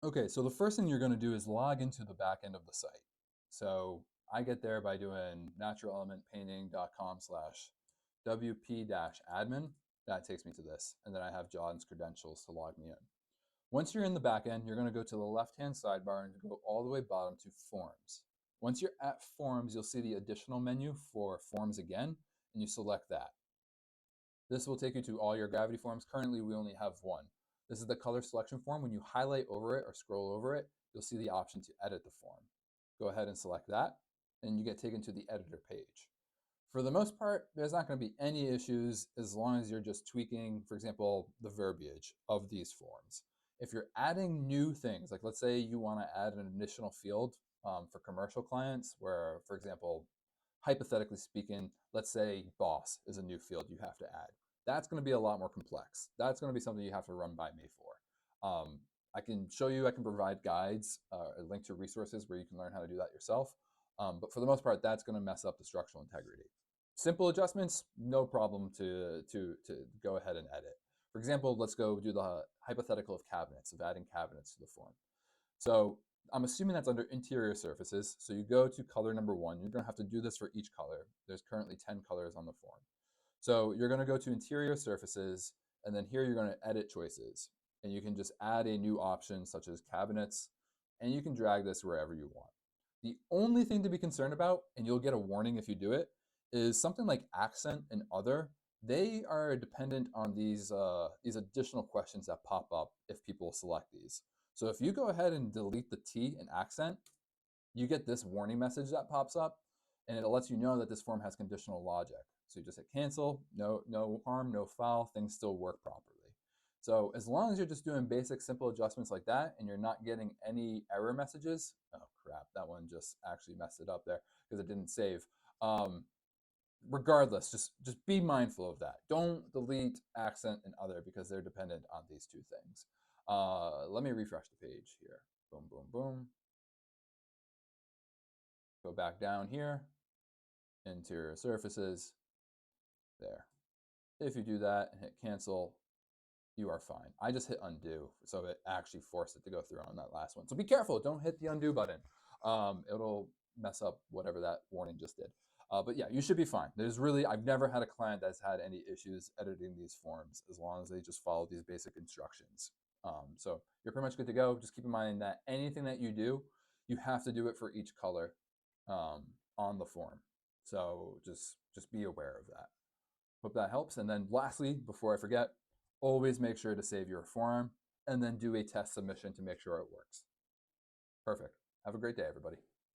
Okay, so the first thing you're going to do is log into the back end of the site. So I get there by doing naturalelementpainting.com/wp-admin. That takes me to this. And then I have John's credentials to log me in. Once you're in the back end, you're going to go to the left-hand sidebar and go all the way bottom to Forms. Once you're at Forms, you'll see the additional menu for Forms again, and you select that. This will take you to all your Gravity forms. Currently, we only have one. This is the color selection form. When you highlight over it or scroll over it, you'll see the option to edit the form. Go ahead and select that, and you get taken to the editor page. For the most part, there's not going to be any issues as long as you're just tweaking, for example, the verbiage of these forms. If you're adding new things, like let's say you want to add an additional field for commercial clients, where, for example, hypothetically speaking, let's say boss is a new field you have to add. That's going to be a lot more complex. That's going to be something you have to run by me for. I can show you, I can provide guides, a link to resources where you can learn how to do that yourself. But for the most part, that's going to mess up the structural integrity. Simple adjustments, no problem to go ahead and edit. For example, let's go do the hypothetical of cabinets, of adding cabinets to the form. So I'm assuming that's under interior surfaces. So you go to color number one. You're going to have to do this for each color. There's currently 10 colors on the form. So you're going to go to interior surfaces, and then here you're going to edit choices. And you can just add a new option such as cabinets, and you can drag this wherever you want. The only thing to be concerned about, and you'll get a warning if you do it, is something like accent and other. They are dependent on these additional questions that pop up if people select these. So if you go ahead and delete the T in accent, you get this warning message that pops up, and it lets you know that this form has conditional logic. So you just hit cancel, no harm, no foul, things still work properly. So as long as you're just doing basic simple adjustments like that and you're not getting any error messages, oh crap, that one just actually messed it up there because it didn't save. Um, Regardless, just be mindful of that. Don't delete accent and other because they're dependent on these two things. Let me refresh the page here. Boom, boom, boom. Go back down here, interior surfaces, there. If you do that and hit cancel, you are fine. I just hit undo, so it actually forced it to go through on that last one. So be careful, don't hit the undo button. It'll mess up whatever that warning just did. But yeah, you should be fine. I've never had a client that's had any issues editing these forms as long as they just follow these basic instructions. So you're pretty much good to go. Just keep in mind that anything that you do, you have to do it for each color on the form. So just be aware of that. Hope that helps. And then lastly, before I forget, always make sure to save your form and then do a test submission to make sure it works. Perfect. Have a great day, everybody.